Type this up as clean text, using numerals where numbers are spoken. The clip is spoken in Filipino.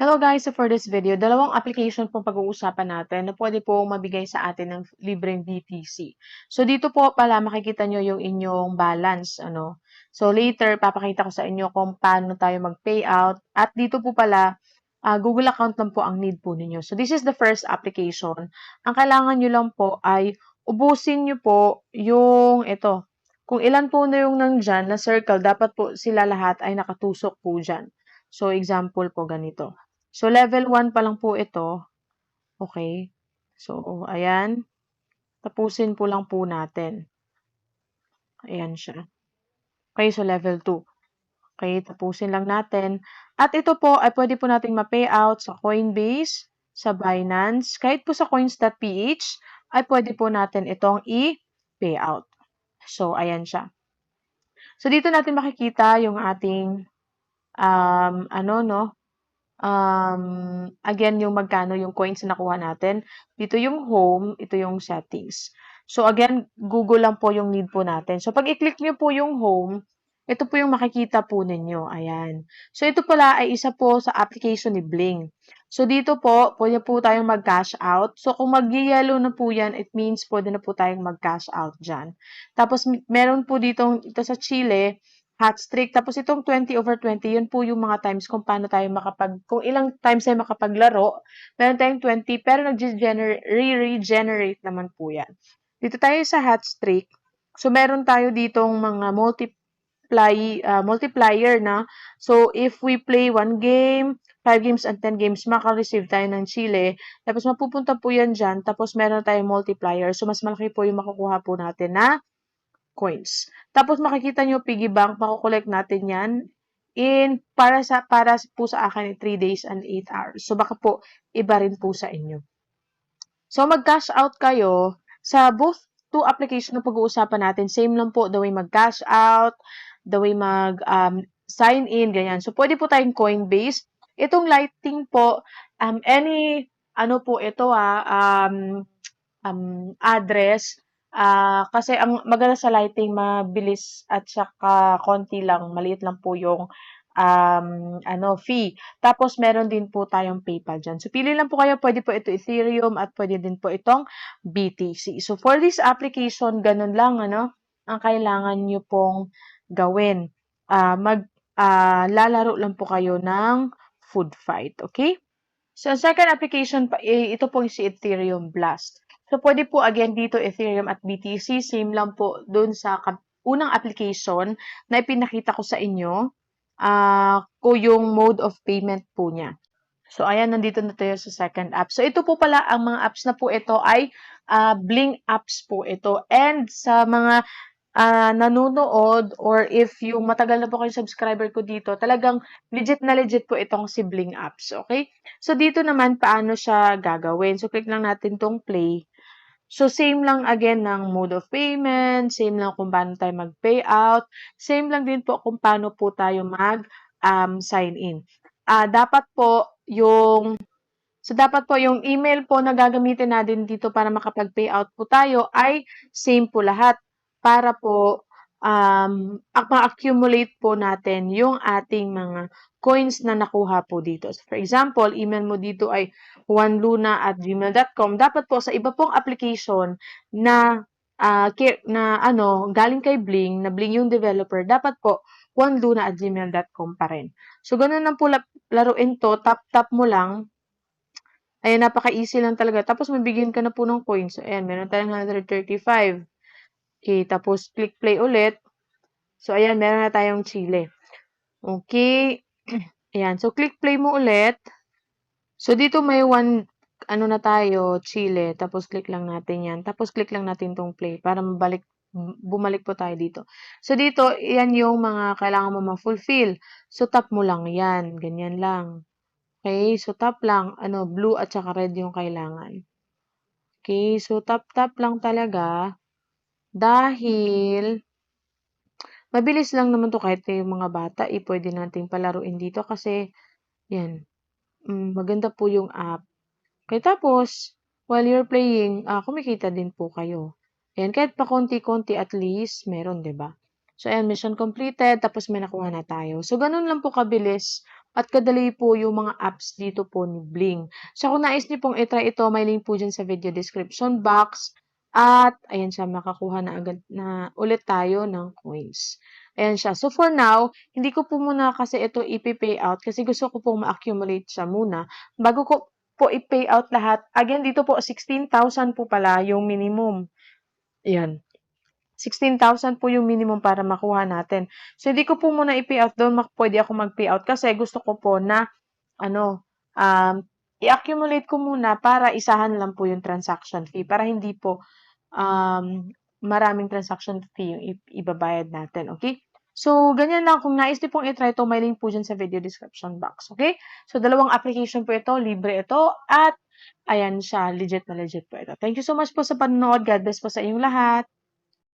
Hello guys! So for this video, dalawang application pong pag-uusapan natin na pwede po mabigay sa atin ng libreng BTC. So dito po pala makikita nyo yung inyong balance. So later, papakita ko sa inyo kung paano tayo mag-payout. At dito po pala, Google account lang po ang need po ninyo. So this is the first application. Ang kailangan nyo lang po ay ubusin nyo po yung ito. Kung ilan po na yung nandyan na circle, dapat po sila lahat ay nakatusok po dyan. So example po ganito. So, level 1 pa lang po ito. Okay. So, ayan. Tapusin po lang po natin. Ayan siya. Okay, so level 2. Okay, tapusin lang natin. At ito po ay pwede po nating ma-payout sa Coinbase, sa Binance, kahit po sa coins.ph ay pwede po natin itong i-payout. So, ayan siya. So, dito natin makikita yung ating again, yung magkano yung coins na nakuha natin. Dito yung home, ito yung settings. So, again, Google lang po yung need po natin. So, pag i-click nyo po yung home, ito po yung makikita po ninyo. Ayan. So, ito pala ay isa po sa application ni Bling. So, dito po, pwede po tayong mag-cash out. So, kung mag-yellow na po yan, it means pwede na po tayong mag-cash out dyan. Tapos, meron po dito sa Chile, hot streak. Tapos itong 20/20, yun po yung mga times kung paano tayo kung ilang times tayo makapaglaro. Meron tayong 20, pero regenerate naman po yan. Dito tayo sa hot streak. So, meron tayo ditong mga multiplier na. So, if we play 1 game, 5 games, and 10 games, maka-receive tayo ng Chile. Tapos, mapupunta po yan dyan. Tapos, meron tayong multiplier. So, mas malaki po yung makukuha po natin na coins. Tapos makikita nyo piggy bank, mako-collect natin 'yan para po sa akin 3 days and 8 hours. So baka po iba rin po sa inyo. So mag-cash out kayo sa both two application na pag-uusapan natin. Same lang po the way mag-cash out, the way sign in, ganyan. So pwede po tayong Coinbase. Itong Lighting po, any po ito address. Kasi ang maganda sa Lighting, mabilis at saka konti lang, maliit lang po yung fee. Tapos meron din po tayong PayPal dyan. So pili lang po kayo, pwede po ito Ethereum at pwede din po itong BTC. So for this application, ganun lang ang kailangan nyo pong gawin. Lalaro lang po kayo ng food fight, okay? So, ang second application pa, ito po si Ethereum Blast. So, pwede po again dito Ethereum at BTC. Same lang po dun sa unang application na ipinakita ko sa inyo kung yung mode of payment po niya. So, ayan, nandito na tayo sa second app. So, ito po pala, ang mga apps na po ito ay Bling apps po ito. And sa mga nanonood or if yung matagal na po kayo subscriber ko dito, talagang legit na legit po itong si Bling apps, okay? So, dito naman, paano siya gagawin? So, click lang natin tong play. So, same lang again ng mode of payment, same lang kung paano tayo mag-payout, same lang din po kung paano po tayo mag-sign in. Dapat po yung email po na gagamitin natin dito para makapag-payout po tayo ay same po lahat para po ma-accumulate po natin yung ating mga coins na nakuha po dito. So, for example, email mo dito ay juanluna@gmail.com. Dapat po sa iba pong application na galing kay Bling, na Bling yung developer, dapat po juanluna@gmail.com pa rin. So, ganun lang po laruin to. Tap mo lang. Ayan, napaka-easy lang talaga. Tapos, mabigyan ka na po ng coins. Ayan, meron tayong 135. Okay, tapos click play ulit. So, ayan, meron na tayong Chile. Okay. Ayan, so click play mo ulit. So, dito may na tayo, Chile. Tapos, click lang natin yan. Tapos, click lang natin tong play para bumalik po tayo dito. So, dito, yan yung mga kailangan mo ma-fulfill. So, tap mo lang yan. Ganyan lang. Okay, so tap lang, blue at saka red yung kailangan. Okay, so tap lang talaga dahil mabilis lang naman to kahit yung mga bata, pwede nating palaruin dito kasi yan, maganda po yung app. Okay, tapos while you're playing, kumikita din po kayo. Ayan, kahit pa konti-konti at least meron, 'di ba? So ayan, mission completed, tapos may nakuha na tayo. So ganun lang po kabilis at kadali po yung mga apps dito po ni Bling. So, kung nais niyo pong i-try ito, may link po dyan sa video description box. At, ayan siya, makakuha na agad na ulit tayo ng coins. Ayan siya. So, for now, hindi ko po muna kasi ito ipi-pay out kasi gusto ko pong ma-accumulate siya muna. Bago ko po i-pay out lahat, again, dito po, 16,000 po pala yung minimum. Ayan. 16,000 po yung minimum para makuha natin. So, hindi ko po muna i-payout doon, pwede ako mag-payout kasi gusto ko po na, ano, i-accumulate ko muna para isahan lang po yung transaction fee para hindi po maraming transaction fee yung ibabayad natin, okay? So, ganyan lang. Kung nais niyo pong i-try ito, may link po dyan sa video description box, okay? So, dalawang application po ito, libre ito, at ayan siya, legit na legit po ito. Thank you so much po sa panonood. God bless po sa inyong lahat.